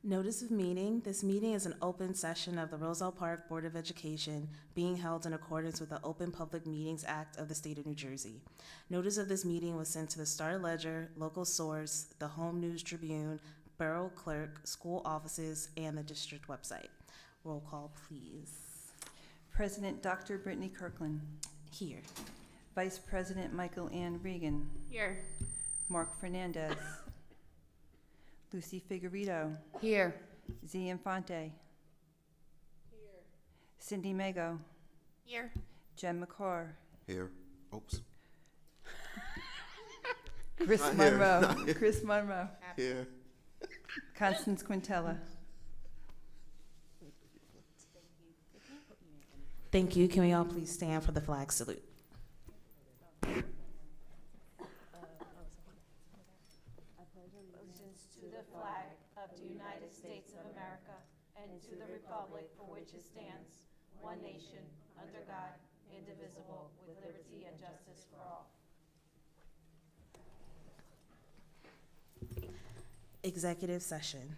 Notice of meeting. This meeting is an open session of the Roselle Park Board of Education being held in accordance with the Open Public Meetings Act of the State of New Jersey. Notice of this meeting was sent to the Star-Ledger, Local Source, the Home News Tribune, Borough Clerk, school offices, and the district website. Roll call, please. President Dr. Brittany Kirkland. Here. Vice President Michael Ann Regan. Here. Mark Fernandez. Lucy Figueredo. Here. Z. Infante. Here. Cindy Mago. Here. Jen McCarr. Here. Oops. Chris Not here, Monroe. not here. Chris Monroe. Here. Constance Quintella. Thank you. Can we all please stand for the flag salute? Allegiance to the flag of the United States of America and to the republic for which it stands, one nation, under God, indivisible, with liberty and justice for all. Executive session.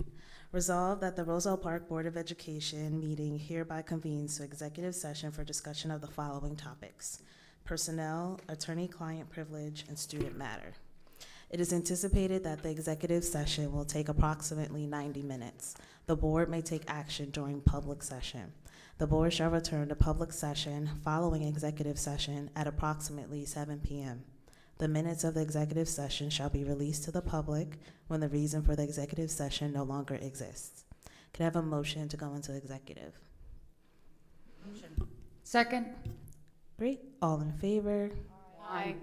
Resolved that the Roselle Park Board of Education meeting hereby convenes to executive session for discussion of the following topics: personnel, attorney-client privilege, and student matter. It is anticipated that the executive session will take approximately 90 minutes. The board may take action during public session. The board shall return to public session following executive session at approximately 7 p.m. The minutes of the executive session shall be released to the public when the reason for the executive session no longer exists. Can I have a motion to go into executive? Motion. Second. Great. All in favor? Aye.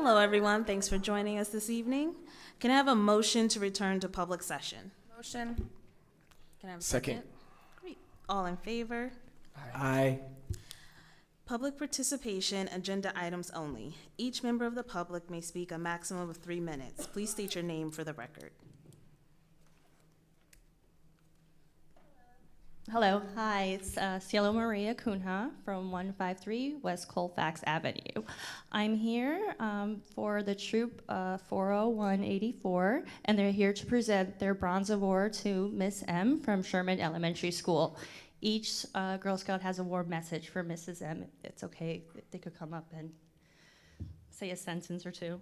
Hello, everyone. Thanks for joining us this evening. Can I have a motion to return to public session? Motion. Can I have a Second. second? Great. All in favor? Aye. Public participation, agenda items only. Each member of the public may speak a maximum of 3 minutes. Please state your name for the record. Hello, hi, it's Cielo Maria Cunha from 153 West Colfax Avenue. I'm here for the Troop 40184, and they're here to present their Bronze Award to Miss M from Sherman Elementary School. Each Girl Scout has a warm message for Mrs. M. It's okay, if they could come up and say a sentence or two.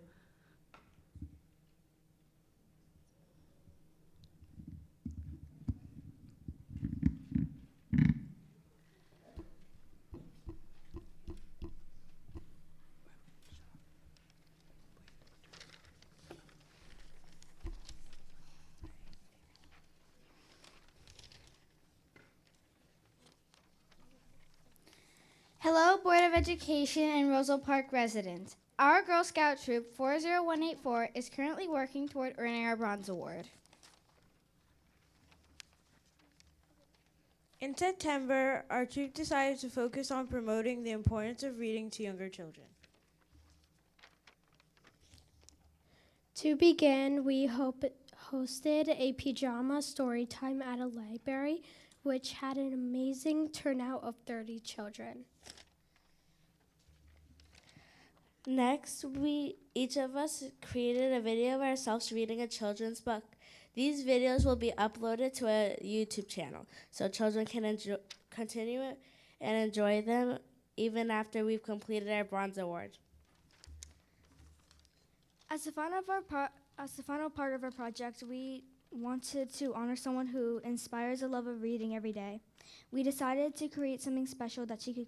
Hello, Board of Education and Roselle Park residents. Our Girl Scout Troop 40184 is currently working toward earning our Bronze Award. In September, our troop decided to focus on promoting the importance of reading to younger children. To begin, we hosted a pajama story time at a library, which had an amazing turnout of 30 children. Next, each of us created a video of ourselves reading a children's book. These videos will be uploaded to a YouTube channel, so children can continue it and enjoy them even after we've completed our Bronze Award. As the final part of our project, we wanted to honor someone who inspires a love of reading every day. We decided to create something special that she could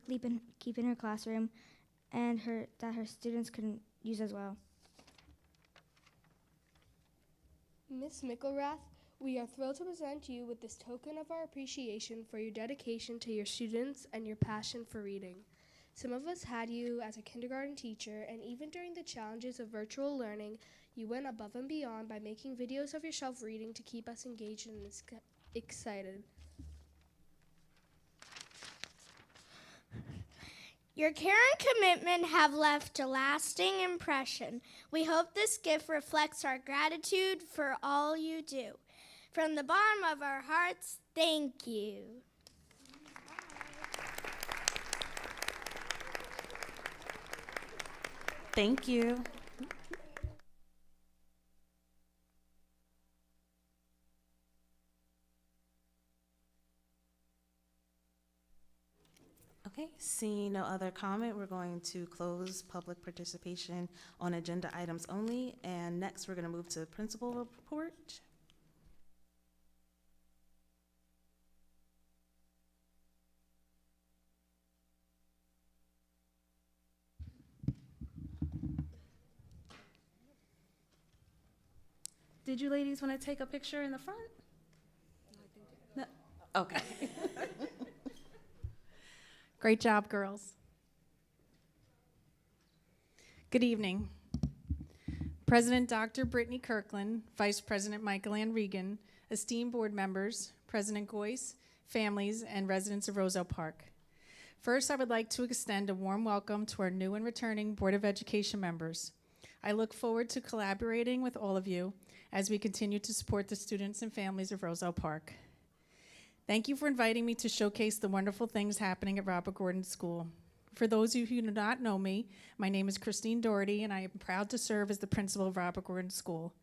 keep in her classroom and that her students could use as well. Miss Mickelrath, we are thrilled to present you with this token of our appreciation for your dedication to your students and your passion for reading. Some of us had you as a kindergarten teacher, and even during the challenges of virtual learning, you went above and beyond by making videos of yourself reading to keep us engaged and excited. Your care and commitment have left a lasting impression. We hope this gift reflects our gratitude for all you do. From the bottom of our hearts, thank you. Thank you. Okay, seeing no other comment, we're going to close public participation on agenda items only. And next, we're going to move to principal report. Did you ladies want to take a picture in the front? No? Okay. Great job, girls. Good evening. President Dr. Brittany Kirkland, Vice President Michael Ann Regan, esteemed board members, President Goyce, families, and residents of Roselle Park. First, I would like to extend a warm welcome to our new and returning Board of Education members. I look forward to collaborating with all of you as we continue to support the students and families of Roselle Park. Thank you for inviting me to showcase the wonderful things happening at Robert Gordon School. For those of you who do not know me, my name is Christine Doherty, and I am proud to serve as the principal of Robert Gordon School.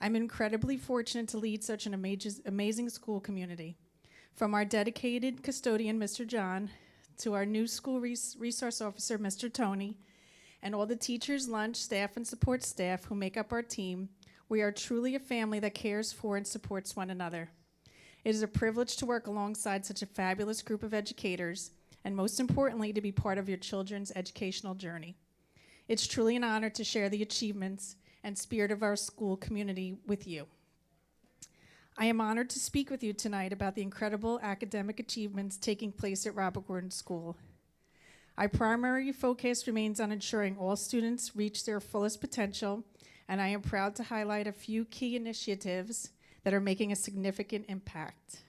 I'm incredibly fortunate to lead such an amazing school community. From our dedicated custodian, Mr. John, to our new school resource officer, Mr. Tony, and all the teachers, lunch, staff, and support staff who make up our team, we are truly a family that cares for and supports one another. It is a privilege to work alongside such a fabulous group of educators, and most importantly, to be part of your children's educational journey. It's truly an honor to share the achievements and spirit of our school community with you. I am honored to speak with you tonight about the incredible academic achievements taking place at Robert Gordon School. Our primary focus remains on ensuring all students reach their fullest potential, and I am proud to highlight a few key initiatives that are making a significant impact.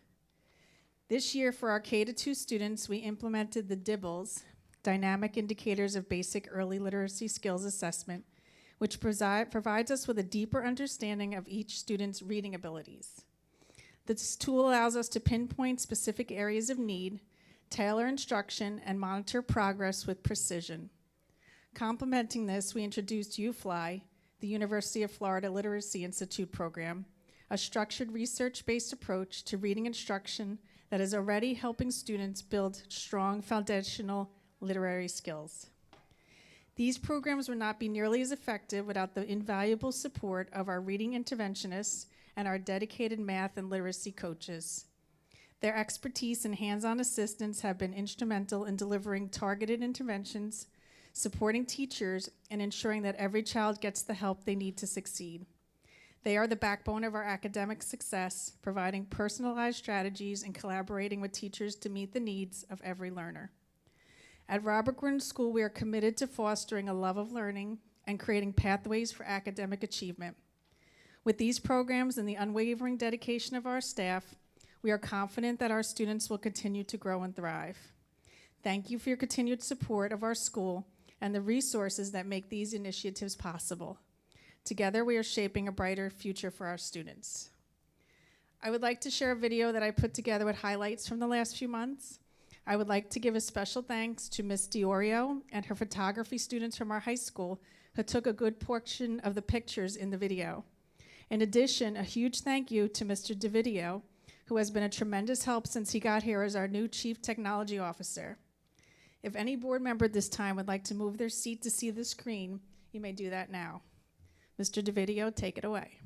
This year, for our K-2 students, we implemented the DIBBLS, Dynamic Indicators of Basic Early Literacy Skills Assessment, which provides us with a deeper understanding of each student's reading abilities. This tool allows us to pinpoint specific areas of need, tailor instruction, and monitor progress with precision. Complementing this, we introduced UFLY, the University of Florida Literacy Institute program, a structured research-based approach to reading instruction that is already helping students build strong foundational literary skills. These programs would not be nearly as effective without the invaluable support of our reading interventionists and our dedicated math and literacy coaches. Their expertise and hands-on assistance have been instrumental in delivering targeted interventions, supporting teachers, and ensuring that every child gets the help they need to succeed. They are the backbone of our academic success, providing personalized strategies and collaborating with teachers to meet the needs of every learner. At Robert Gordon School, we are committed to fostering a love of learning and creating pathways for academic achievement. With these programs and the unwavering dedication of our staff, we are confident that our students will continue to grow and thrive. Thank you for your continued support of our school and the resources that make these initiatives possible. Together, we are shaping a brighter future for our students. I would like to share a video that I put together with highlights from the last few months. I would like to give a special thanks to Ms. Diorio and her photography students from our high school who took a good portion of the pictures in the video. In addition, a huge thank you to Mr. DeVideo, who has been a tremendous help since he got here as our new Chief Technology Officer. If any board member at this time would like to move their seat to see the screen, you may do that now. Mr. DeVideo, take it away.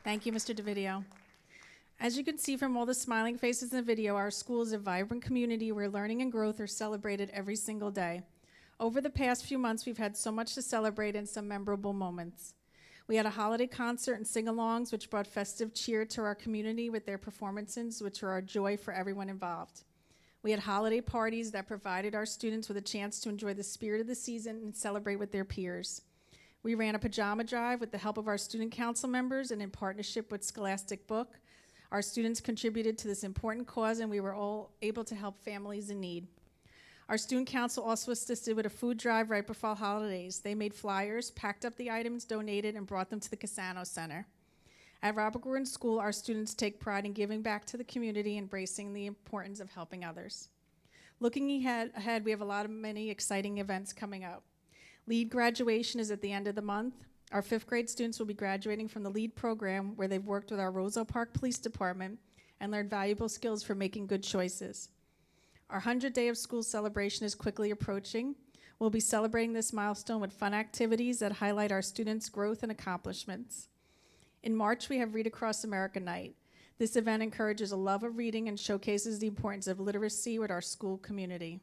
Thank you, Mr. DeVideo. As you can see from all the smiling faces in the video, our school is a vibrant community where learning and growth are celebrated every single day. Over the past few months, we've had so much to celebrate and some memorable moments. We had a holiday concert and sing-alongs, which brought festive cheer to our community with their performances, which were a joy for everyone involved. We had holiday parties that provided our students with a chance to enjoy the spirit of the season and celebrate with their peers. We ran a pajama drive with the help of our student council members and in partnership with Scholastic Book. Our students contributed to this important cause, and we were all able to help families in need. Our student council also assisted with a food drive right before holidays. They made flyers, packed up the items donated, and brought them to the Cassano Center. At Robert Gordon School, our students take pride in giving back to the community, embracing the importance of helping others. Looking ahead, we have many exciting events coming up. LEAD graduation is at the end of the month. Our 5th grade students will be graduating from the LEAD program, where they've worked with our Roselle Park Police Department and learned valuable skills for making good choices. Our 100th day of school celebration is quickly approaching. We'll be celebrating this milestone with fun activities that highlight our students' growth and accomplishments. In March, we have Read Across America Night. This event encourages a love of reading and showcases the importance of literacy with our school community.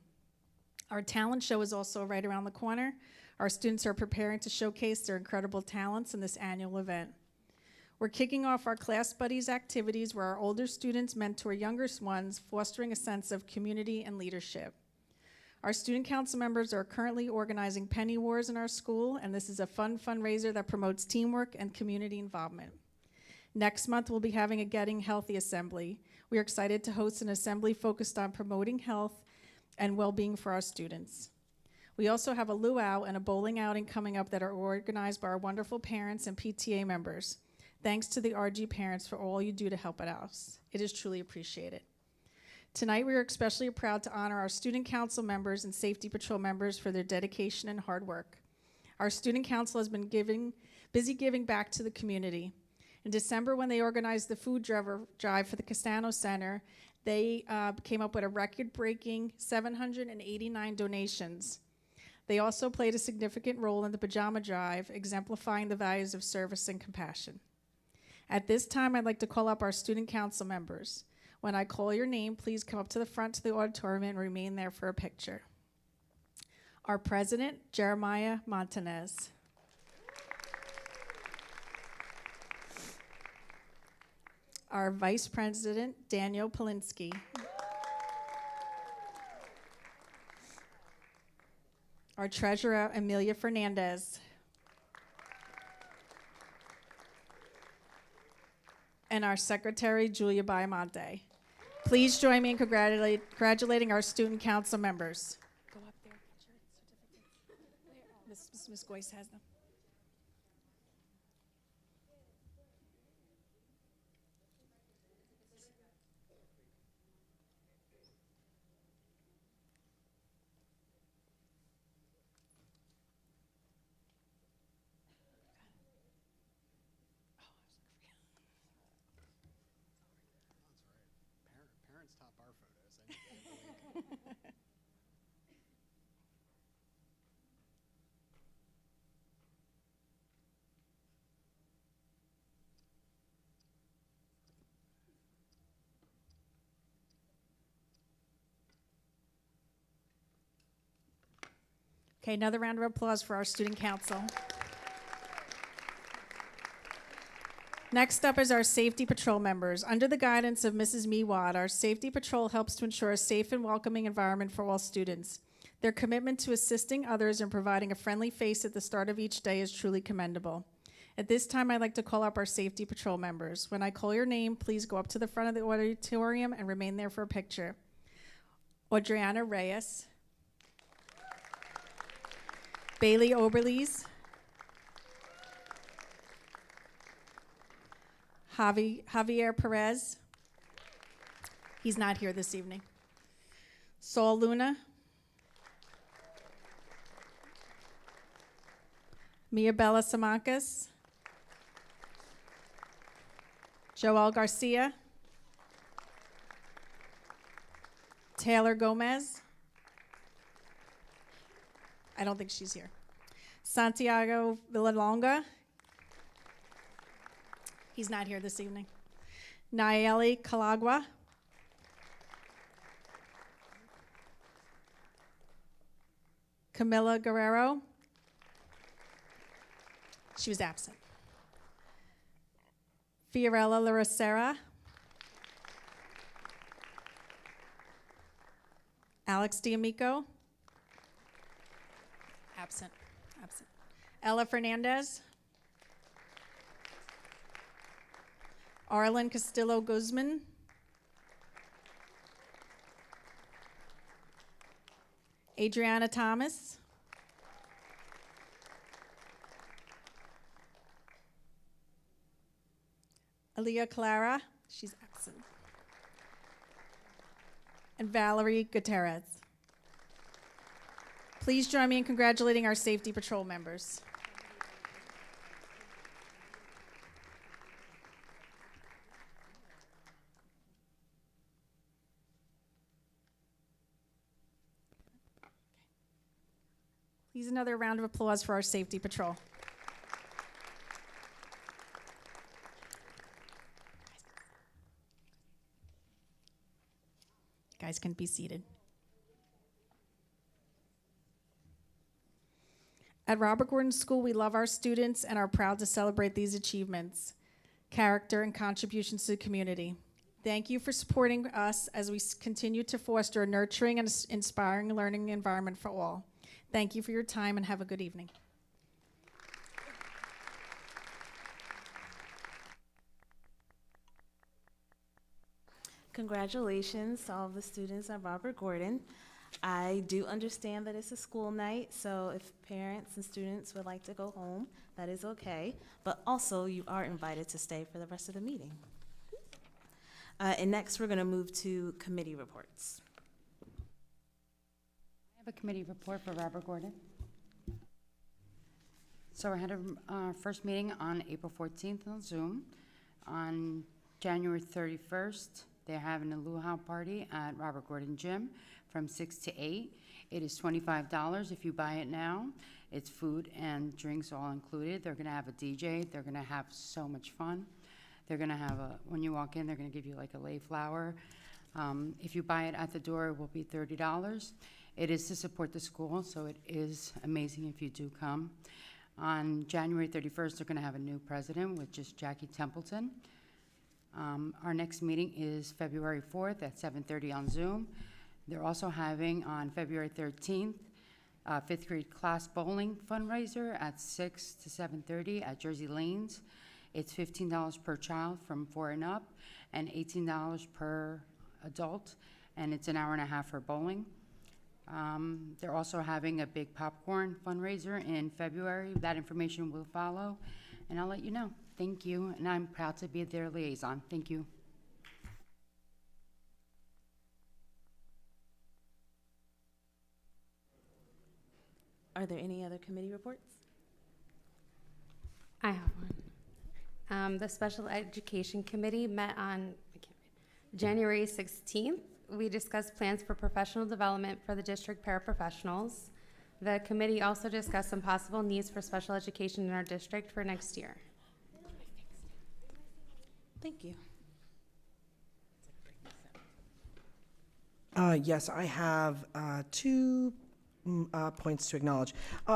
Our talent show is also right around the corner. Our students are preparing to showcase their incredible talents in this annual event. We're kicking off our Class Buddies activities where our older students mentor younger ones, fostering a sense of community and leadership. Our student council members are currently organizing Penny Wars in our school, and this is a fun fundraiser that promotes teamwork and community involvement. Next month, we'll be having a Getting Healthy Assembly. We are excited to host an assembly focused on promoting health and well-being for our students. We also have a luau and a bowling outing coming up that are organized by our wonderful parents and PTA members. Thanks to the RG parents for all you do to help us. It is truly appreciated. Tonight, we are especially proud to honor our student council members and safety patrol members for their dedication and hard work. Our student council has been busy giving back to the community. In December, when they organized the food drive for the Cassano Center, they came up with a record-breaking 789 donations. They also played a significant role in the pajama drive, exemplifying the values of service and compassion. At this time, I'd like to call up our student council members. When I call your name, please come up to the front of the auditorium and remain there for a picture. Our president, Jeremiah Montanez. Our vice president, Daniel Polinsky. Our treasurer, Amelia Fernandez. And our secretary, Julia Baiamonte. Please join me in congratulating our student council members. Go up there, get your certificates. Ms. Goyce has them. Top our photos. Okay, another round of applause for our student council. Next up is our safety patrol members. Under the guidance of Mrs. Mewad, our safety patrol helps to ensure a safe and welcoming environment for all students. Their commitment to assisting others and providing a friendly face at the start of each day is truly commendable. At this time, I'd like to call up our safety patrol members. When I call your name, please go up to the front of the auditorium and remain there for a picture. Audriana Reyes. Bailey Oberlees. Javier Perez. He's not here this evening. Saul Luna. Mia Bella Samancas. Joel Garcia. Taylor Gomez. I don't think she's here. Santiago Villalonga. He's not here this evening. Nayeli Calagua. Camila Guerrero. She was absent. Fiorella Laracera. Alex D'Amico. Absent. Ella Fernandez. Arlen Castillo Guzman. Adriana Thomas. Aaliyah Clara, she's absent. And Valerie Gutierrez. Please join me in congratulating our Safety Patrol members. Please another round of applause for our Safety Patrol. Guys can be seated. At Robert Gordon School, we love our students and are proud to celebrate these achievements, character, and contributions to the community. Thank you for supporting us as we continue to foster a nurturing and inspiring learning environment for all. Thank you for your time and have a good evening. Congratulations to all of the students at Robert Gordon. I do understand that it's a school night, so if parents and students would like to go home, that is okay. But also, you are invited to stay for the rest of the meeting. And next, we're going to move to committee reports. I have a committee report for Robert Gordon. So I had our first meeting on April 14th on Zoom. On January 31st, they're having a luau party at Robert Gordon Gym from 6 to 8. It is $25 if you buy it now. It's food and drinks all included. They're going to have a DJ. They're going to have so much fun. They're going to have when you walk in, they're going to give you like a lay flower. If you buy it at the door, it will be $30. It is to support the school, so it is amazing if you do come. On January 31st, they're going to have a new president, which is Jackie Templeton. Our next meeting is February 4th at 7:30 on Zoom. They're also having on February 13th, fifth grade class bowling fundraiser at 6 to 7:30 at Jersey Lanes. It's $15 per child from 4 and up and $18 per adult, and it's an hour and a half for bowling. They're also having a big popcorn fundraiser in February. That information will follow, and I'll let you know. Thank you, and I'm proud to be their liaison. Thank you. Are there any other committee reports? I have one. The Special Education Committee met on January 16th. We discussed plans for professional development for the district paraprofessionals. The committee also discussed some possible needs for special education in our district for next year. Thank you. Yes, I have two points to acknowledge.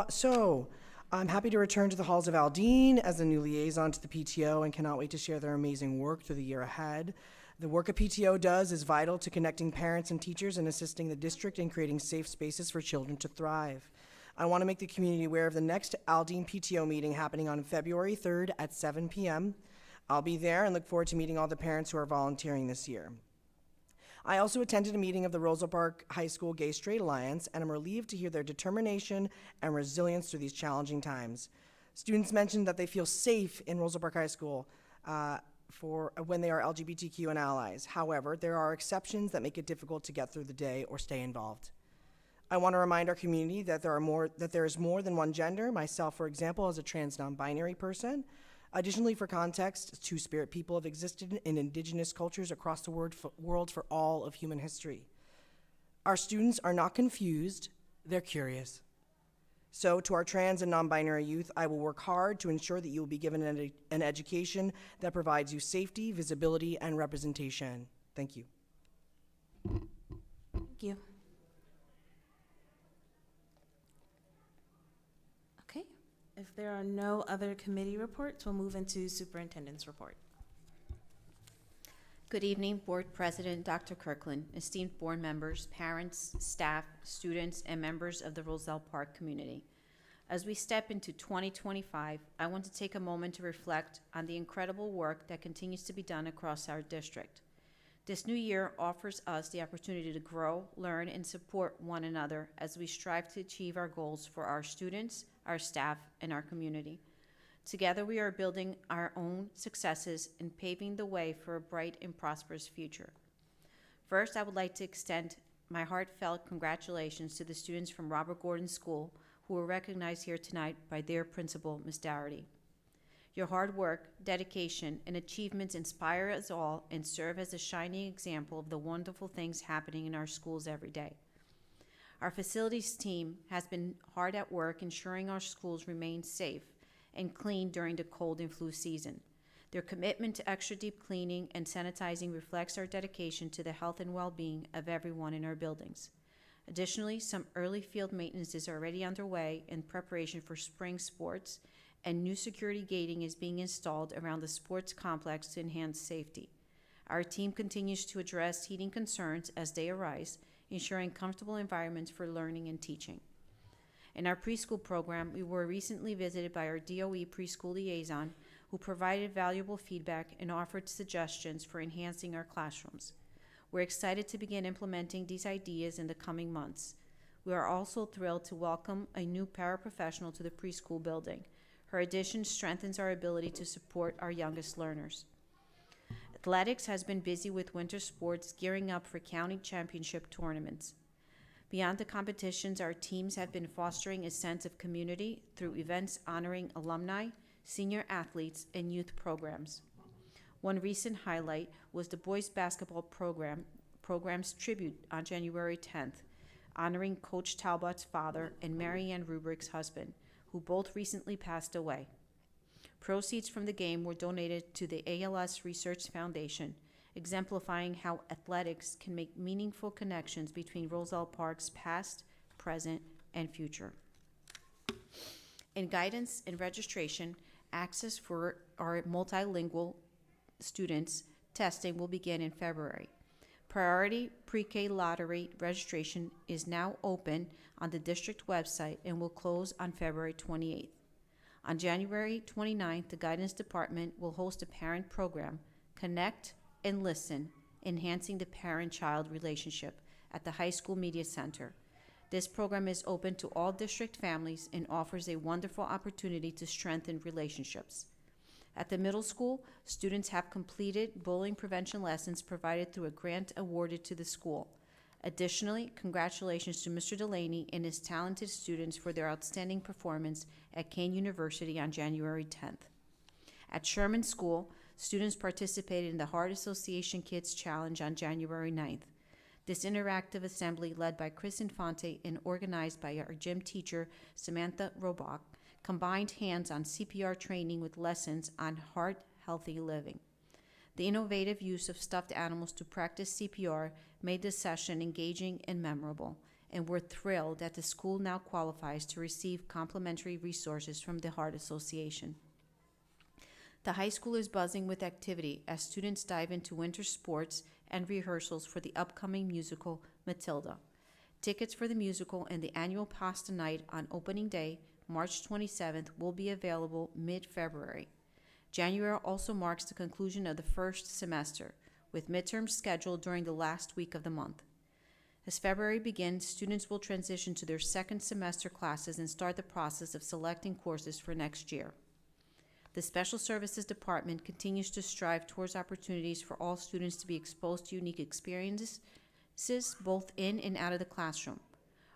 So I'm happy to return to the halls of Aldine as a new liaison to the PTO and cannot wait to share their amazing work through the year ahead. The work a PTO does is vital to connecting parents and teachers and assisting the district in creating safe spaces for children to thrive. I want to make the community aware of the next Aldine PTO meeting happening on February 3rd at 7 p.m. I'll be there and look forward to meeting all the parents who are volunteering this year. I also attended a meeting of the Roselle Park High School Gay Straight Alliance, and I'm relieved to hear their determination and resilience through these challenging times. Students mentioned that they feel safe in Roselle Park High School for when they are LGBTQ and allies. However, there are exceptions that make it difficult to get through the day or stay involved. I want to remind our community that there is more than one gender. Myself, for example, as a trans non-binary person. Additionally, for context, Two-Spirit people have existed in indigenous cultures across the world for all of human history. Our students are not confused, they're curious. So, to our trans and non-binary youth, I will work hard to ensure that you will be given an education that provides you safety, visibility, and representation. Thank you. Thank you. Okay, if there are no other committee reports, we'll move into superintendent's report. Good evening, Board President Dr. Kirkland, esteemed board members, parents, staff, students, and members of the Roselle Park community. As we step into 2025, I want to take a moment to reflect on the incredible work that continues to be done across our district. This new year offers us the opportunity to grow, learn, and support one another as we strive to achieve our goals for our students, our staff, and our community. Together, we are building our own successes and paving the way for a bright and prosperous future. First, I would like to extend my heartfelt congratulations to the students from Robert Gordon School who were recognized here tonight by their principal, Ms. Dougherty. Your hard work, dedication, and achievements inspire us all and serve as a shining example of the wonderful things happening in our schools every day. Our facilities team has been hard at work ensuring our schools remain safe and clean during the cold and flu season. Their commitment to extra deep cleaning and sanitizing reflects our dedication to the health and well-being of everyone in our buildings. Additionally, some early field maintenance is already underway in preparation for spring sports, and new security gating is being installed around the sports complex to enhance safety. Our team continues to address heating concerns as they arise, ensuring comfortable environments for learning and teaching. In our preschool program, we were recently visited by our DOE preschool liaison, who provided valuable feedback and offered suggestions for enhancing our classrooms. We're excited to begin implementing these ideas in the coming months. We are also thrilled to welcome a new paraprofessional to the preschool building. Her addition strengthens our ability to support our youngest learners. Athletics has been busy with winter sports gearing up for county championship tournaments. Beyond the competitions, our teams have been fostering a sense of community through events honoring alumni, senior athletes, and youth programs. One recent highlight was the boys basketball program's tribute on January 10th, honoring Coach Talbot's father and Marianne Rubrick's husband, who both recently passed away. Proceeds from the game were donated to the ALS Research Foundation, exemplifying how athletics can make meaningful connections between Roselle Park's past, present, and future. In guidance and registration, access for our multilingual students testing will begin in February. Priority pre-K lottery registration is now open on the district website and will close on February 28th. On January 29th, the guidance department will host a parent program, Connect and Listen, enhancing the parent-child relationship at the High School Media Center. This program is open to all district families and offers a wonderful opportunity to strengthen relationships. At the middle school, students have completed bullying prevention lessons provided through a grant awarded to the school. Additionally, congratulations to Mr. Delaney and his talented students for their outstanding performance at Kane University on January 10th. At Sherman School, students participated in the Heart Association Kids Challenge on January 9th. This interactive assembly, led by Chris Infante and organized by our gym teacher, Samantha Robach, combined hands-on CPR training with lessons on heart-healthy living. The innovative use of stuffed animals to practice CPR made this session engaging and memorable, and we're thrilled that the school now qualifies to receive complimentary resources from the Heart Association. The high school is buzzing with activity as students dive into winter sports and rehearsals for the upcoming musical Matilda. Tickets for the musical and the annual pasta night on opening day, March 27th, will be available mid-February. January also marks the conclusion of the first semester, with midterms scheduled during the last week of the month. As February begins, students will transition to their second semester classes and start the process of selecting courses for next year. The Special Services Department continues to strive towards opportunities for all students to be exposed to unique experiences, both in and out of the classroom.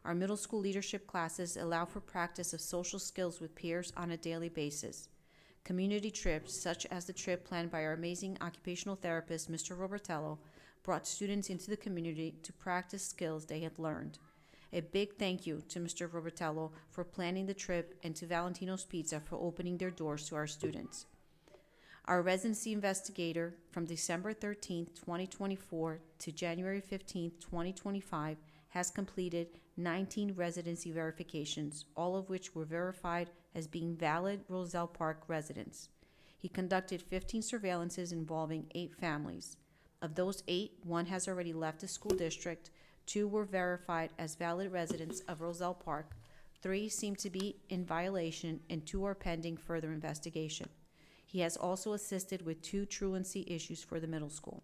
Our middle school leadership classes allow for practice of social skills with peers on a daily basis. Community trips, such as the trip planned by our amazing occupational therapist, Mr. Robertello, brought students into the community to practice skills they had learned. A big thank you to Mr. Robertello for planning the trip and to Valentino's Pizza for opening their doors to our students. Our residency investigator from December 13th, 2024 to January 15th, 2025 has completed 19 residency verifications, all of which were verified as being valid Roselle Park residents. He conducted 15 surveillances involving 8 families. Of those 8, 1 has already left the school district, 2 were verified as valid residents of Roselle Park, 3 seem to be in violation, and 2 are pending further investigation. He has also assisted with 2 truancy issues for the middle school.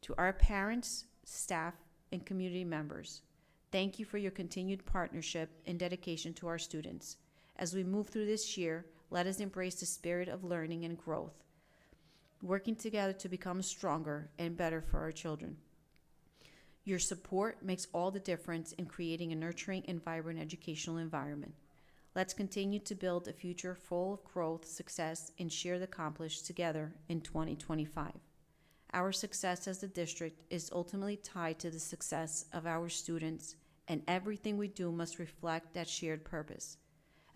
To our parents, staff, and community members, thank you for your continued partnership and dedication to our students. As we move through this year, let us embrace the spirit of learning and growth, working together to become stronger and better for our children. Your support makes all the difference in creating a nurturing and vibrant educational environment. Let's continue to build a future full of growth, success, and shared accomplished together in 2025. Our success as a district is ultimately tied to the success of our students, and everything we do must reflect that shared purpose.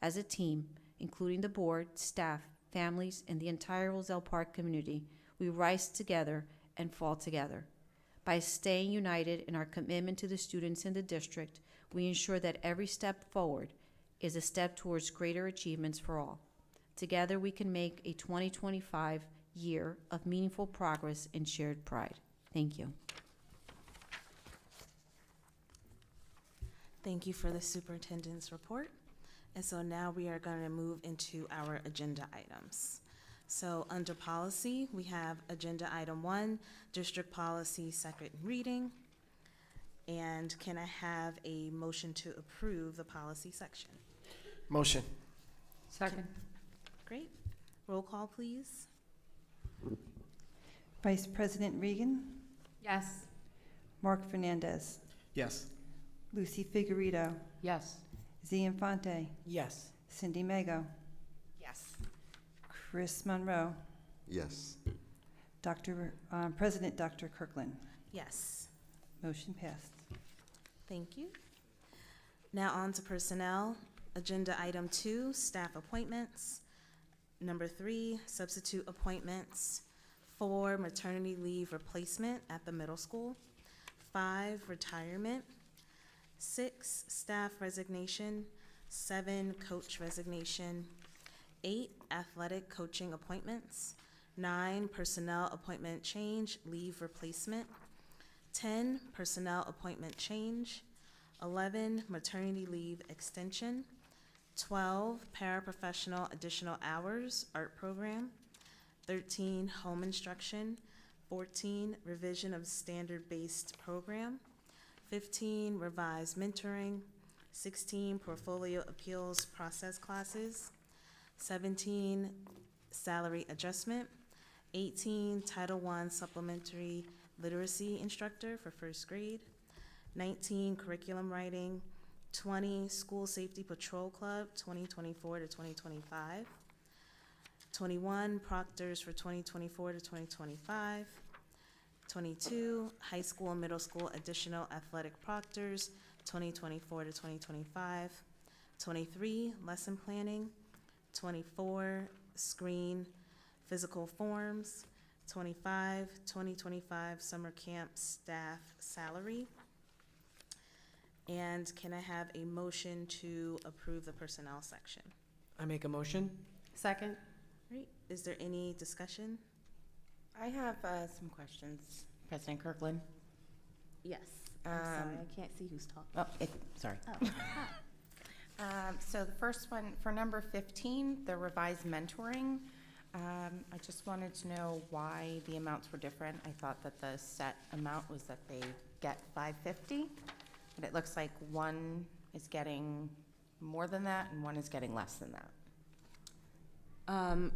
As a team, including the board, staff, families, and the entire Roselle Park community, we rise together and fall together. By staying united in our commitment to the students in the district, we ensure that every step forward is a step towards greater achievements for all. Together, we can make a 2025 year of meaningful progress and shared pride. Thank you. Thank you for the superintendent's report. And so now we are going to move into our agenda items. So under policy, we have agenda item 1, district policy, second reading. And can I have a motion to approve the policy section? Motion. Second. Great. Roll call, please. Vice President Regan, Yes. Mark Fernandez, Yes. Lucy Figueredo, Yes. Z Infante, Yes. Cindy Mago, Yes. Chris Monroe, Yes. President Dr. Kirkland. Yes. Motion passed. Thank you. Now on to personnel. Agenda item 2, staff appointments. Number 3, substitute appointments. 4, maternity leave replacement at the middle school. 5, retirement. 6, staff resignation. 7, coach resignation. 8, athletic coaching appointments. 9, personnel appointment change, leave replacement. 10, personnel appointment change. 11, maternity leave extension. 12, paraprofessional additional hours, art program. 13, home instruction. 14, revision of standard-based program. 15, revised mentoring. 16, portfolio appeals process classes. 17, salary adjustment. 18, Title I supplementary literacy instructor for first grade. 19, curriculum writing. 20, school safety patrol club 2024 to 2025. 21, proctors for 2024 to 2025. 22, high school and middle school additional athletic proctors 2024 to 2025. 23, lesson planning. 24, screen physical forms. 25, 2025 summer camp staff salary. And can I have a motion to approve the personnel section? I make a motion. Second. Great. Is there any discussion? I have some questions, President Kirkland. Yes. I'm sorry, I can't see who's talking. Sorry. Oh. So the first one, for number 15, the revised mentoring, I just wanted to know why the amounts were different. I thought that the set amount was that they get $550, but it looks like one is getting more than that and one is getting less than that. I'm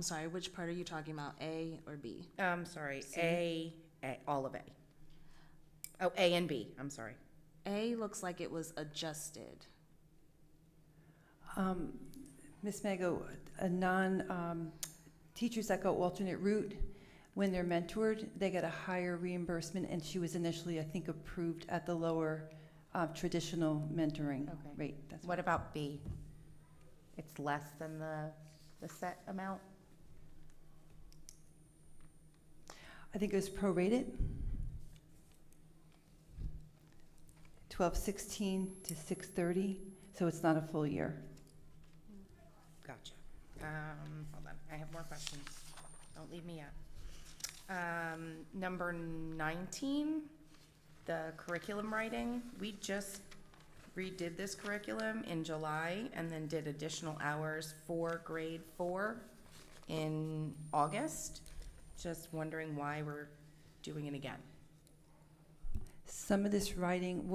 sorry, which part are you talking about, A or B? Sorry, C? all of A. Oh, A and B, I'm sorry. A looks like it was adjusted. Ms. Mago, teachers that go alternate route, when they're mentored, they get a higher reimbursement, and she was initially, I think, approved at the lower traditional mentoring Okay. rate. That's What about B? It's less than the set amount? I think it was prorated. 12/16 to 6/30, so it's not a full year. Gotcha. Hold on, I have more questions. Don't leave me yet. Number 19, the curriculum writing. We just redid this curriculum in July and then did additional hours for grade 4 in August. Just wondering why we're doing it again. Some of this writing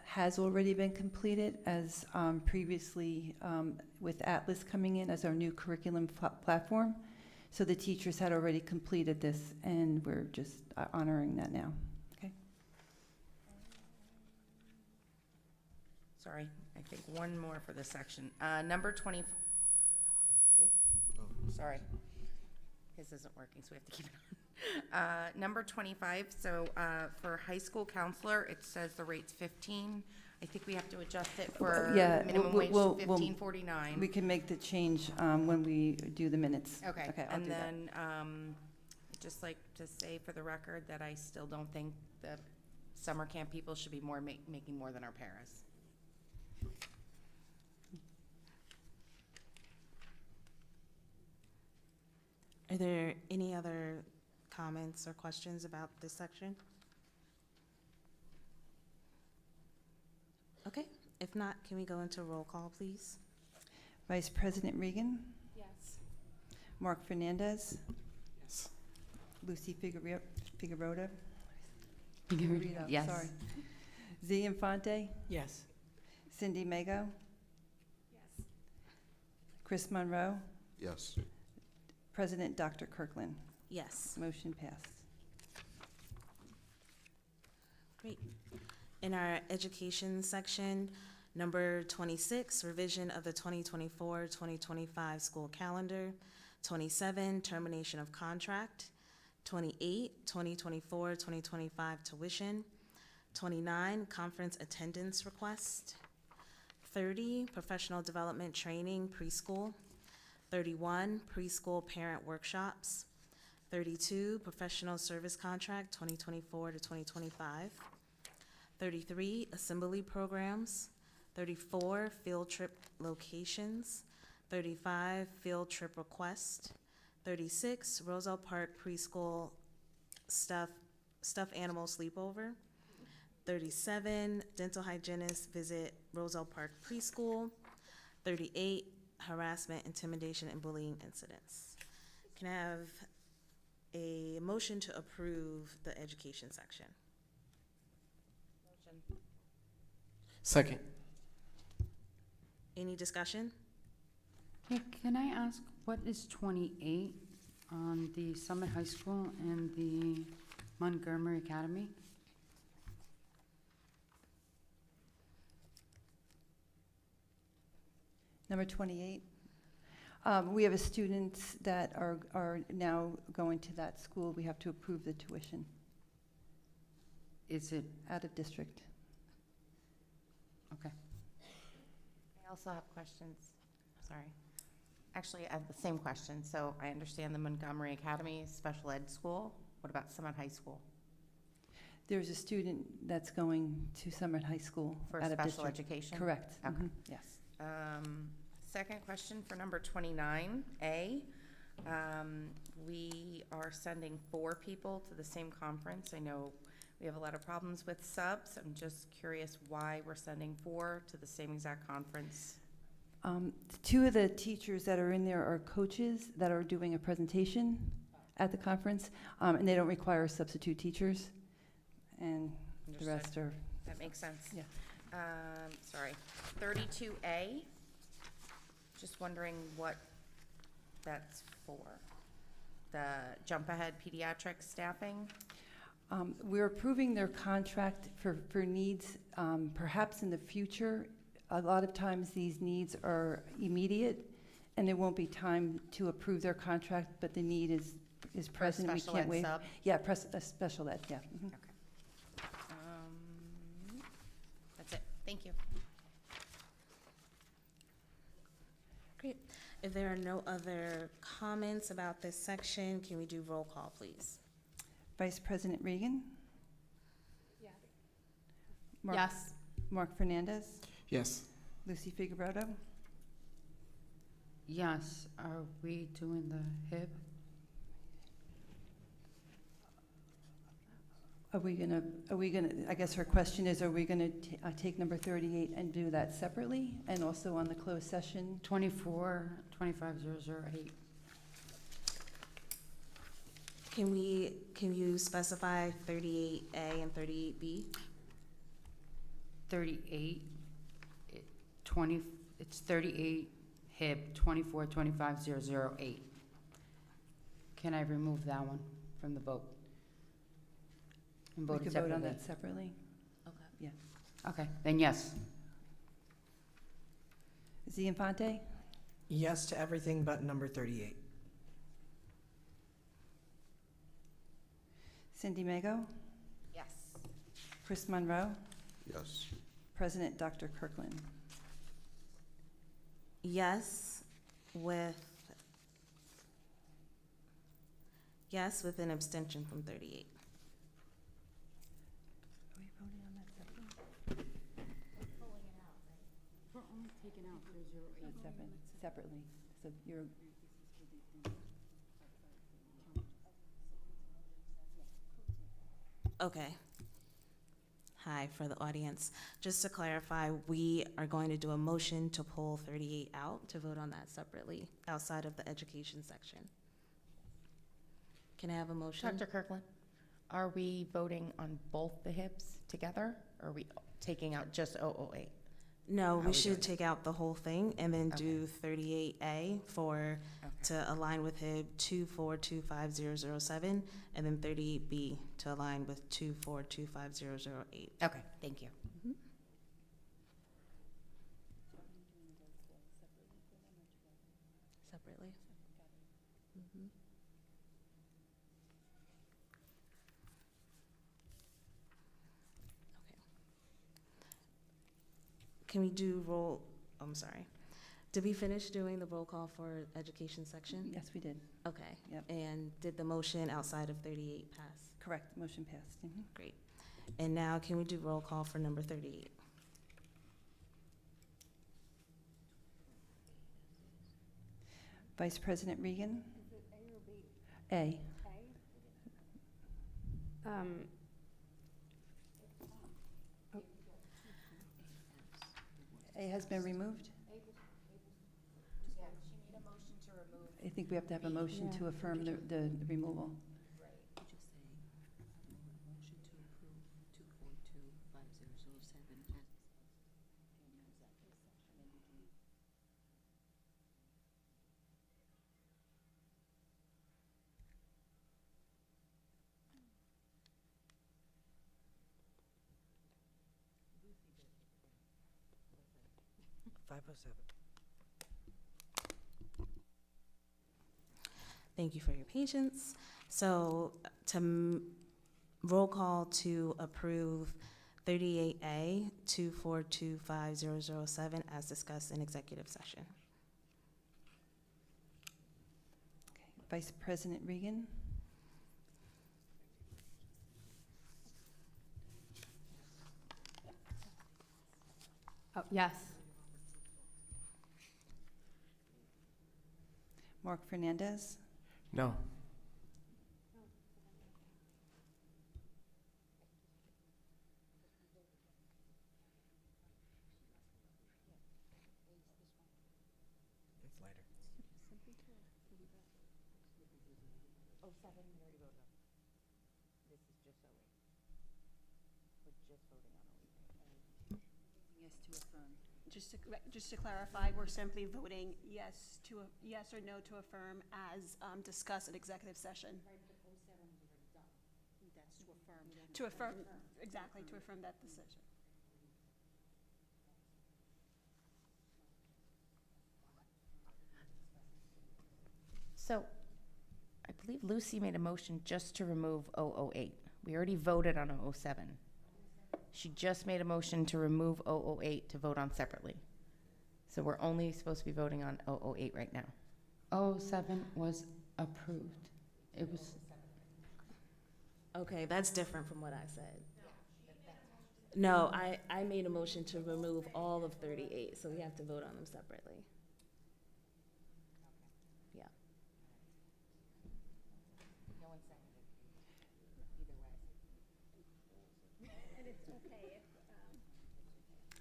has already been completed as previously with Atlas coming in as our new curriculum platform. So the teachers had already completed this, and we're just honoring that now. Okay. Sorry, I think one more for this section. Number 20. Sorry. His isn't working, so we have to keep it on. Number 25, so for high school counselor, it says the rate's 15. I think we have to adjust it for minimum wage to 15.49. We can make the change when we do the minutes. Okay, I'll and do that. then just like to say for the record that I still don't think the summer camp people should be making more than our paras. Are there any other comments or questions about this section? Okay, if not, can we go into roll call, please? Vice President Regan, Yes. Mark Fernandez, Yes. Lucy Figueroa. Yes. Sorry. Z Infante, Yes. Cindy Mago, Yes. Chris Monroe, Yes. President Dr. Kirkland. Yes. Motion passed. Great. In our education section, number 26, revision of the 2024-2025 school calendar. 27, termination of contract. 28, 2024-2025 tuition. 29, conference attendance request. 30, professional development training preschool. 31, preschool parent workshops. 32, professional service contract 2024 to 2025. 33, assembly programs. 34, field trip locations. 35, field trip request. 36, Roselle Park preschool stuffed animal sleepover. 37, dental hygienist visit Roselle Park preschool. 38, harassment, intimidation, and bullying incidents. Can I have a motion to approve the education section? Motion. Second. Any discussion? Hey, can I ask, what is 28 on the Summit High School and the Montgomery Academy? Number 28. We have students that are now going to that school. We have to approve the tuition. Is it, Out of district. okay. I also have questions. Sorry. Actually, I have the same question. So I understand the Montgomery Academy special ed school. What about Summit High School? There's a student that's going to Summit High School For out of special district. education? Correct. Okay. Mhm. Yes. Second question for number 29A. We are sending 4 people to the same conference. I know we have a lot of problems with subs. I'm just curious why we're sending 4 to the same exact conference. 2 of the teachers that are in there are coaches that are doing a presentation at the conference, and they don't require substitute teachers. And the rest are, That makes sense. yeah. Sorry. 32A. Just wondering what that's for. The jump ahead pediatric staffing. We're approving their contract for needs perhaps in the future. A lot of times these needs are immediate, and there won't be time to approve their contract, but the need is present. We special can't ed wait. sub? Yeah, special ed, yeah. Mhm. That's it. Great. If there are no other comments about this section, can we do roll call, please? Vice President Regan? Mark- Yes. Mark Fernandez? Yes. Lucy Figueroa? Yes, are we doing the HIB? Are we gonna, I guess her question is, are we gonna take number 38 and do that separately? And also on the closed session? 2425008. Can you specify 38A and 38B? 38, it's 38 HIB 2425008. Can I remove that one from the vote? And We vote it could vote on separately? that separately? Okay. Yeah. Okay, then yes. Z Infante? Yes to everything but number 38. Cindy Mago? Yes. Chris Monroe? Yes. President Dr. Kirkland? Yes, with an abstention from 38. Are we voting on that separately? We're only taking out 008. Separately. So you're, Okay. Hi, for the audience. Just to clarify, we are going to do a motion to pull 38 out to vote on that separately outside of the education section. Can I have a motion? Dr. Kirkland, are we voting on both the HIBs together, or are we taking out just 008? No, How we are we should doing take out the whole thing and then Okay. do 38A to align with HIB 2425007, and then 38B to align with 2425008. Okay, thank you. Separately. Mhm. Okay. Can we do I'm sorry. Did we finish doing the roll call for education section? yes, we did. Okay. Yep. And did the motion outside of 38 pass? Correct, motion passed. Mhm. Great. And now can we do roll call for number 38? Vice President Regan? A. A has been removed? I think we have to have a motion to affirm the removal. Thank you for your patience. So roll call to approve 38A 2425007 as discussed in executive session. Okay. Vice President Regan? Oh, yes. Mark Fernandez? No. It's later. Just to clarify, we're simply voting yes or no to affirm as discussed at executive session. To affirm, exactly, to affirm that decision. So, I believe Lucy made a motion just to remove 008. We already voted on 007. She just made a motion to remove 008 to vote on separately. So we're only supposed to be voting on 008 right now. 007 was approved. It was, Okay, that's different from what I said. No, I made a motion to remove all of 38, so we have to vote on them separately. Yeah.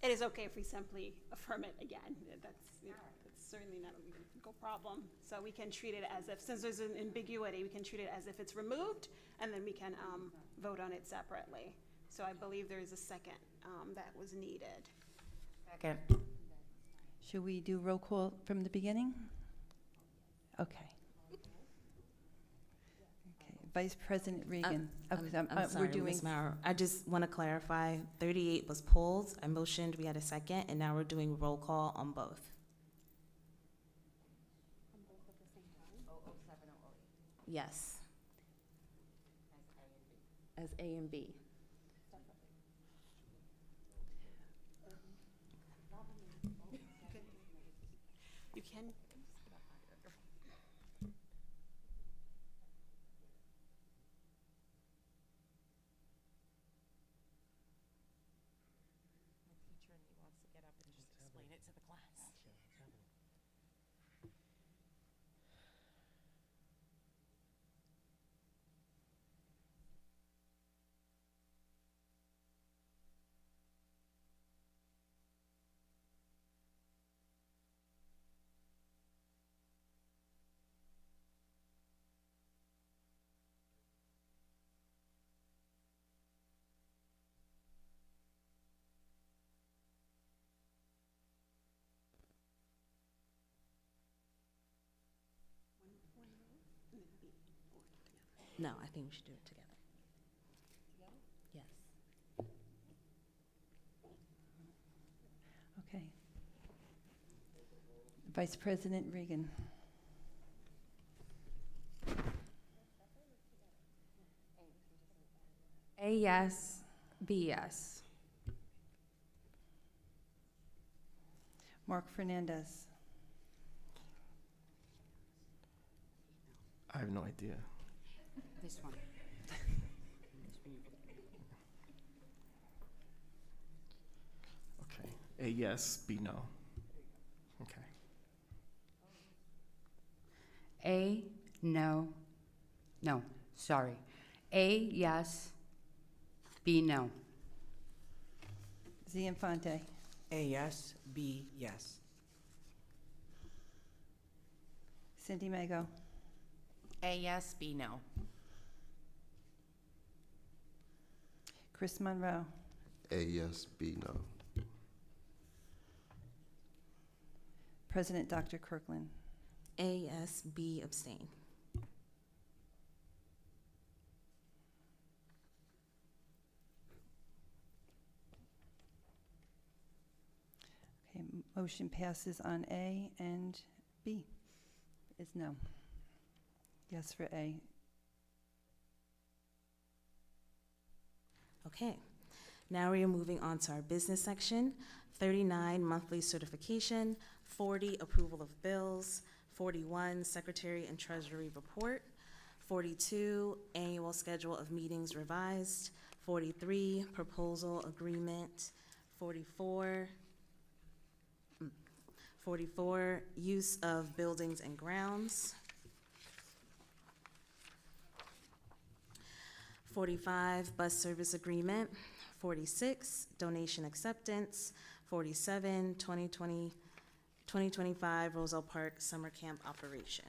It is okay if we simply affirm it again. That's certainly not a legal problem. So we can treat it as if, since there's an ambiguity, we can treat it as if it's removed, and then we can vote on it separately. So I believe there is a second that was needed. Second. Should we do roll call from the beginning? Okay. Okay, Vice President Regan. I'm We're sorry, doing, Ms. Maurer. I just want to clarify, 38 was pulled. I motioned, we had a second, and now we're doing roll call on both. Yes. As A and B. You can. No, I think we should do it together. Yes. okay. Vice President Regan. A yes, B yes. Mark Fernandez. I have no idea. This one. Okay. A yes, B no. Okay. A, no, no, sorry. A, yes, B, no. Z Infante. A yes, B yes. Cindy Mago. A yes, B no. Chris Monroe. A yes, B no. President Dr. Kirkland. A, yes, B, abstain. Okay, motion passes on A, and B is no. Yes for A. Okay, now we are moving on to our business section. 39, monthly certification. 40, approval of bills. 41, secretary and treasury report. 42, annual schedule of meetings revised. 43, proposal agreement. 44, use of buildings and grounds. 45, bus service agreement. 46, donation acceptance. 47, 2025 Roselle Park Summer Camp operation.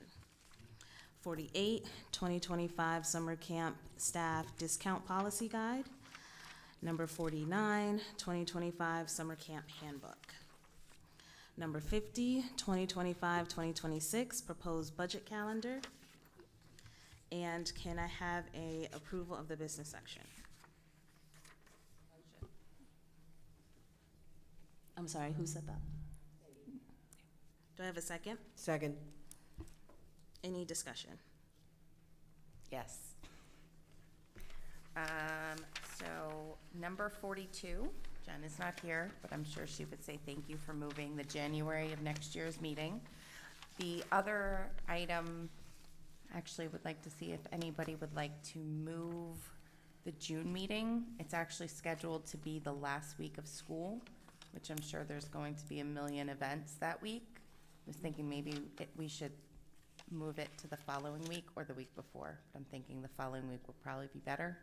48, 2025 Summer Camp Staff Discount Policy Guide. Number 49, 2025 Summer Camp Handbook. Number 50, 2025-2026 Proposed Budget Calendar. And can I have a approval of the business section? I'm sorry, who said that? Do I have a second? Second. Any discussion? Yes. So number 42, Jen is not here, but I'm sure she would say thank you for moving the January of next year's meeting. The other item, actually would like to see if anybody would like to move the June meeting. It's actually scheduled to be the last week of school, which I'm sure there's going to be a million events that week. I was thinking maybe we should move it to the following week or the week before. I'm thinking the following week will probably be better.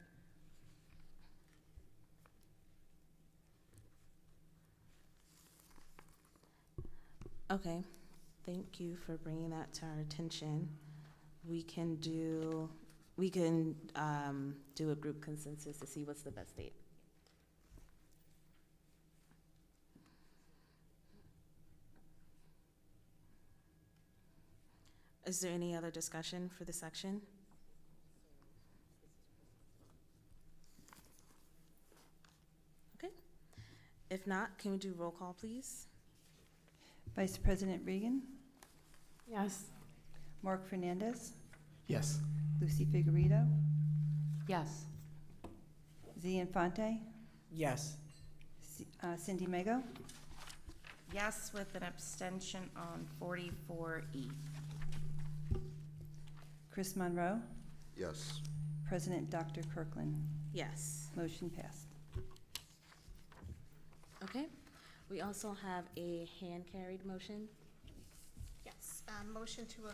Okay, thank you for bringing that to our attention. We can do a group consensus to see what's the best date. Is there any other discussion for this section? Okay. If not, can we do roll call, please? Vice President Regan, Yes. Mark Fernandez, Yes. Lucy Figueredo, Yes. Z Infante, Yes. Cindy Mego, Yes, with an abstention on 44E. Chris Monroe, Yes. President Dr. Kirkland. Yes. Motion passed. Okay. We also have a hand-carried motion. Yes, motion to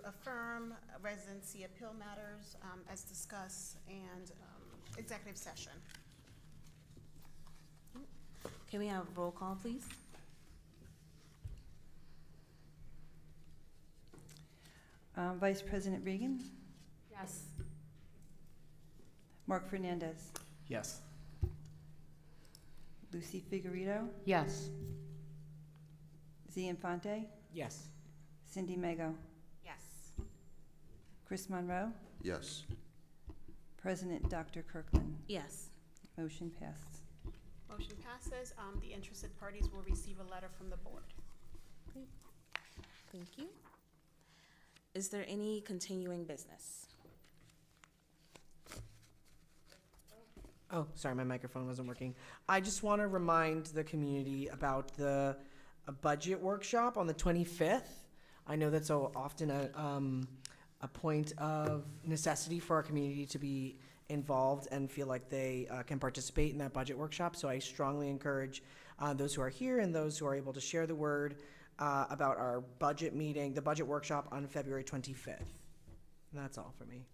affirm residency appeal matters as discussed and executive session. Can we have roll call, please? Vice President Regan, Yes. Mark Fernandez, Yes. Lucy Figueredo, Yes. Z Infante, Yes. Cindy Mego, Yes. Chris Monroe, Yes. President Dr. Kirkland. Yes. Motion passed. Motion passes. The interested parties will receive a letter from the board. Great. Thank you. Is there any continuing business? Oh, sorry, my microphone wasn't working. I just want to remind the community about the budget workshop on the 25th. I know that's so often a point of necessity for our community to be involved and feel like they can participate in that budget workshop. So I strongly encourage those who are here and those who are able to share the word about our budget meeting, the budget workshop on February 25th. And that's all for me.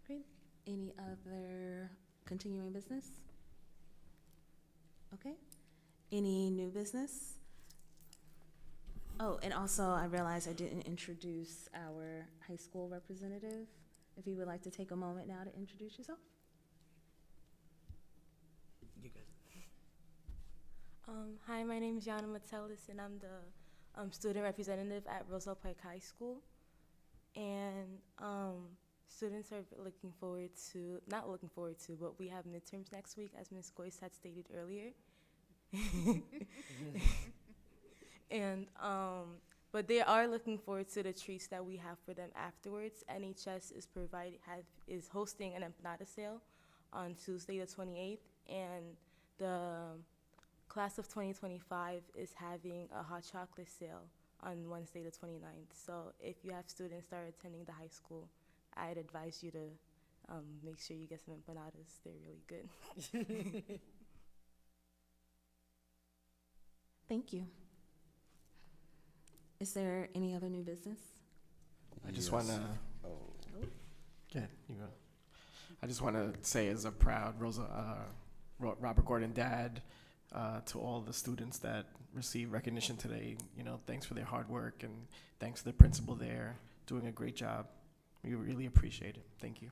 Great. Any other continuing business? Okay. Any new business? Oh, and also I realized I didn't introduce our high school representative. If you would like to take a moment now to introduce yourself. You good? Hi, my name is Yana Metellus, and I'm the student representative at Roselle Park High School. And students are looking forward to, not looking forward to, but we have midterms next week, as Ms. Goyce had stated earlier. And but they are looking forward to the treats that we have for them afterwards. NHS is hosting an empanada sale on Tuesday the 28th, and the class of 2025 is having a hot chocolate sale on Wednesday the 29th. So if you have students that are attending the high school, I'd advise you to make sure you get some empanadas. They're really good. Thank you. Is there any other new business? I just Yes. want to. Yeah, you go. I just want to say, as a proud Robert Gordon dad, to all the students that received recognition today, thanks for their hard work and thanks to the principal there, doing a great job. We really appreciate it. Thank you.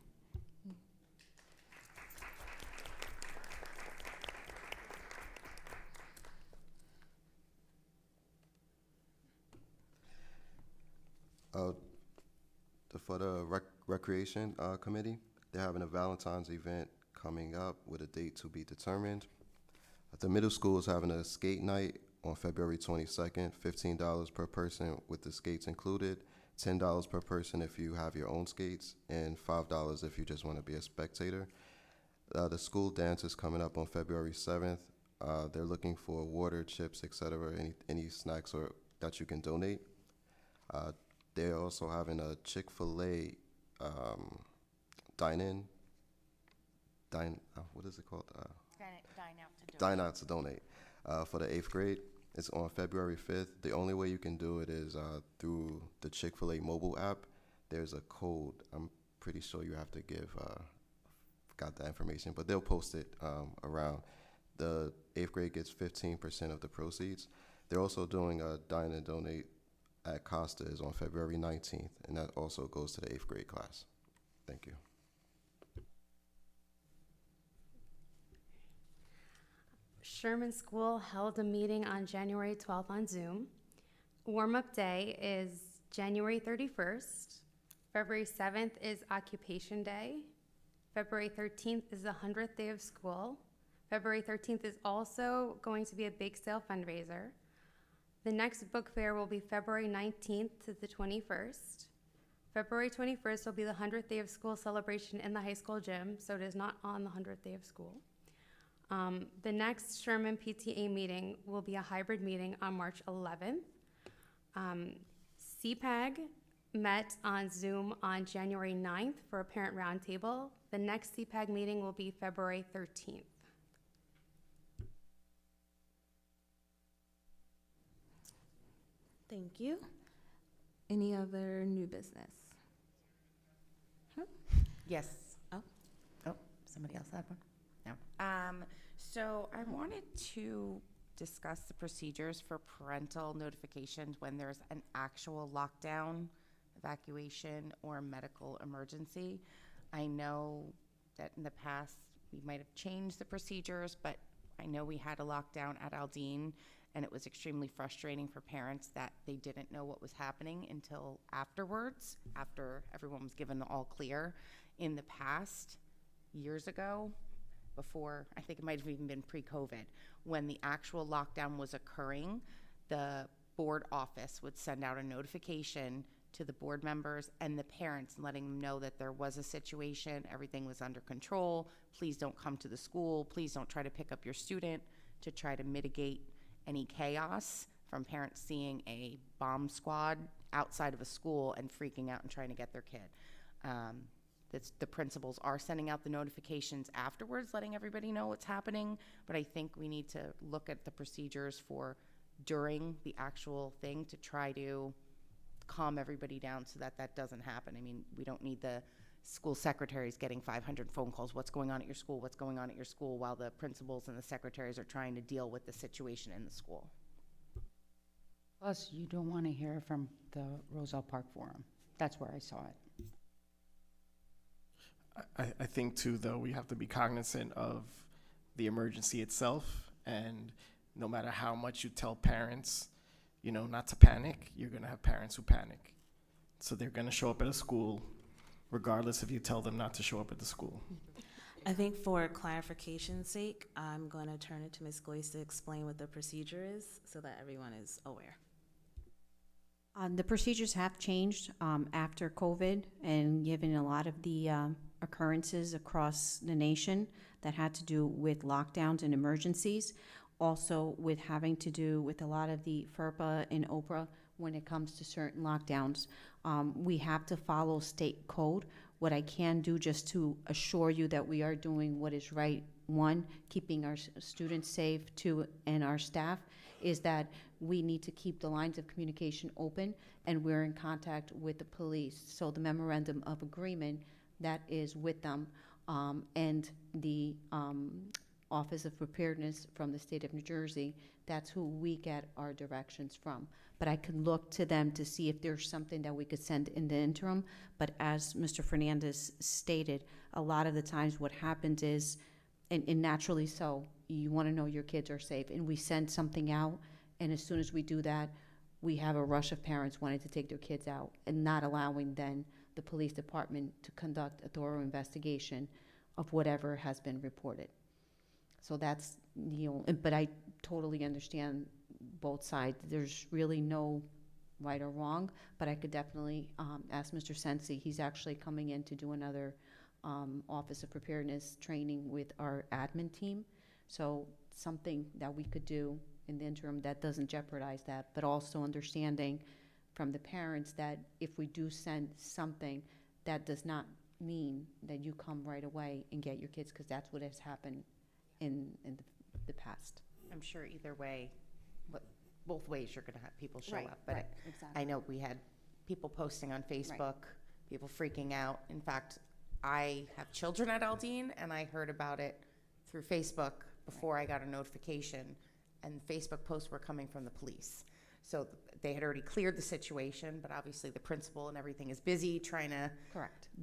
For the Recreation Committee, they're having a Valentine's event coming up with a date to be determined. The middle school is having a skate night on February 22nd, $15 per person with the skates included, $10 per person if you have your own skates, and $5 if you just want to be a spectator. The school dance is coming up on February 7th. They're looking for water, chips, etc., any snacks or that you can donate. They're also having a Chick-fil-A dine-in. What is it called? Dine out to donate for the 8th grade. It's on February 5th. The only way you can do it is through the Chick-fil-A mobile app. There's a code. I'm pretty sure you have to give, got that information, but they'll post it around. The 8th grade gets 15% of the proceeds. They're also doing a dine and donate at Costa's on February 19th, and that also goes to the 8th grade class. Thank you. Sherman School held a meeting on January 12th on Zoom. Warm-up day is January 31st. February 7th is Occupation Day. February 13th is the 100th day of school. February 13th is also going to be a bake sale fundraiser. The next book fair will be February 19th to the 21st. February 21st will be the 100th day of school celebration in the high school gym, so it is not on the 100th day of school. The next Sherman PTA meeting will be a hybrid meeting on March 11th. CPAG met on Zoom on January 9th for a parent roundtable. The next CPAG meeting will be February 13th. Thank you. Any other new business? Yes. Oh. Oh, somebody else had one? No. So I wanted to discuss the procedures for parental notifications when there's an actual lockdown, evacuation, or medical emergency. I know that in the past we might have changed the procedures, but I know we had a lockdown at Aldine, and it was extremely frustrating for parents that they didn't know what was happening until afterwards, after everyone was given the all clear. In the past, years ago, before, I think it might have even been pre-COVID, when the actual lockdown was occurring, the board office would send out a notification to the board members and the parents, letting them know that there was a situation, everything was under control, please don't come to the school, please don't try to pick up your student, to try to mitigate any chaos from parents seeing a bomb squad outside of a school and freaking out and trying to get their kid. The principals are sending out the notifications afterwards, letting everybody know what's happening, but I think we need to look at the procedures for during the actual thing to try to calm everybody down so that that doesn't happen. I mean, we don't need the school secretaries getting 500 phone calls, what's going on at your school, what's going on at your school, while the principals and the secretaries are trying to deal with the situation in the school. Plus, you don't want to hear from the Roselle Park Forum. That's where I saw it. I think too, though, we have to be cognizant of the emergency itself, and no matter how much you tell parents, you know, not to panic, you're going to have parents who panic. So they're going to show up at a school, regardless if you tell them not to show up at the school. I think for clarification's sake, I'm going to turn it to Ms. Goyce to explain what the procedure is so that everyone is aware. The procedures have changed after COVID, and given a lot of the occurrences across the nation that had to do with lockdowns and emergencies, also with having to do with a lot of the FERPA and OPRA when it comes to certain lockdowns. We have to follow state code. What I can do just to assure you that we are doing what is right, one, keeping our students safe, two, and our staff, is that we need to keep the lines of communication open, and we're in contact with the police. So the memorandum of agreement that is with them, and the Office of Preparedness from the state of New Jersey, that's who we get our directions from. But I could look to them to see if there's something that we could send in the interim. But as Mr. Fernandez stated, a lot of the times what happens is, and naturally so, you want to know your kids are safe, and we send something out, and as soon as we do that, we have a rush of parents wanting to take their kids out and not allowing then the police department to conduct a thorough investigation of whatever has been reported. So that's the only, but I totally understand both sides. There's really no right or wrong, but I could definitely ask Mr. Sensi. He's actually coming in to do another Office of Preparedness training with our admin team. So something that we could do in the interim that doesn't jeopardize that, but also understanding from the parents that if we do send something, that does not mean that you come right away and get your kids, because that's what has happened in the past. I'm sure either way, both ways you're going to have people show Right, up. But right, exactly. I know we had people posting on Facebook, people freaking out. In fact, I have children at Aldine, and I heard about it through Facebook before I got a notification, and Facebook posts were coming from the police. So they had already cleared the situation, but obviously the principal and everything is busy trying to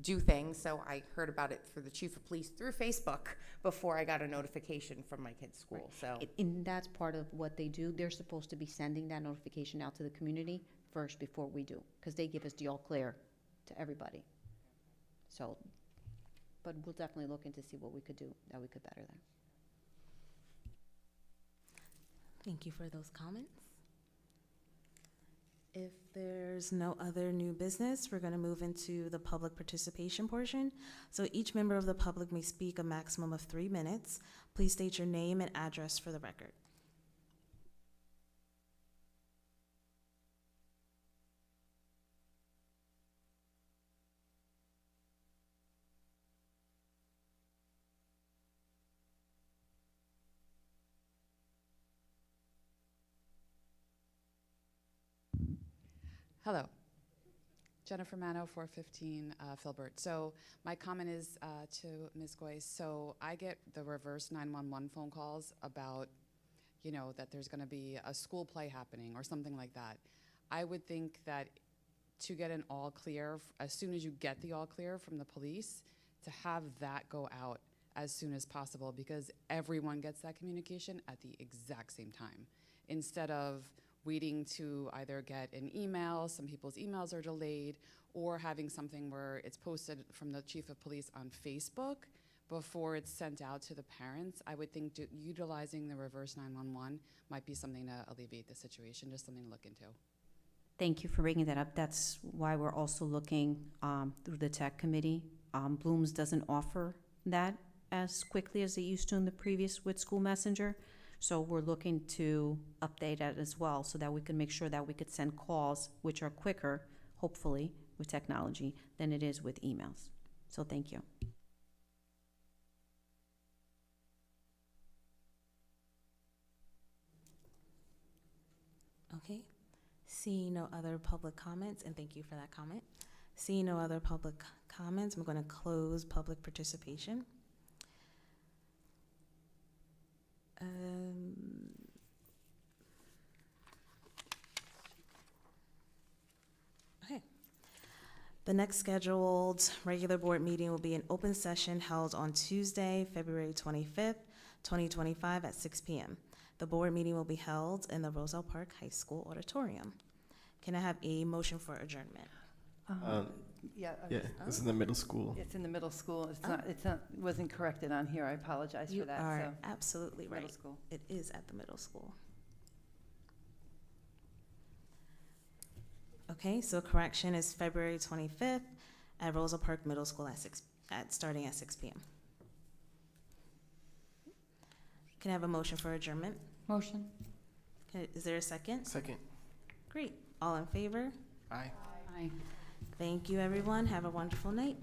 do things. So I heard about it through the chief of police through Facebook before I got a notification from my kid's school. So And that's part of what they do. They're supposed to be sending that notification out to the community first before we do, because they give us the all clear to everybody. So, but we'll definitely look into see what we could do that we could better there. Thank you for those comments. If there's no other new business, we're going to move into the public participation portion. So each member of the public may speak a maximum of 3 minutes. Please state your name and address for the record. Hello. Jennifer Mano, 415 Filbert. So my comment is to Ms. Goyce. So I get the reverse 911 phone calls about, that there's going to be a school play happening or something like that. I would think that to get an all clear, as soon as you get the all clear from the police, to have that go out as soon as possible, because everyone gets that communication at the exact same time, instead of waiting to either get an email, some people's emails are delayed, or having something where it's posted from the chief of police on Facebook before it's sent out to the parents. I would think utilizing the reverse 911 might be something to alleviate the situation, just something to look into. Thank you for bringing that up. That's why we're also looking through the tech committee. Bloom's doesn't offer that as quickly as they used to in the previous with School Messenger. So we're looking to update that as well so that we can make sure that we could send calls, which are quicker, hopefully, with technology than it is with emails. So thank you. Okay. Seeing no other public comments, and thank you for that comment. Seeing no other public comments, I'm going to close public participation. Okay. The next scheduled regular board meeting will be an open session held on Tuesday, February 25th, 2025 at 6 p.m. The board meeting will be held in the Roselle Park High School auditorium. Can I have a motion for adjournment? This is in the middle school. It's in the middle school. It's not, it wasn't corrected on here. I apologize You for that. are So, absolutely right. middle school. It is at the middle school. Okay, so correction is February 25th at Roselle Park Middle School starting at 6 p.m. Can I have a motion for adjournment? Motion. Is there a second? Second. Great. All in favor? Aye. Aye. Thank you, everyone. Have a wonderful night.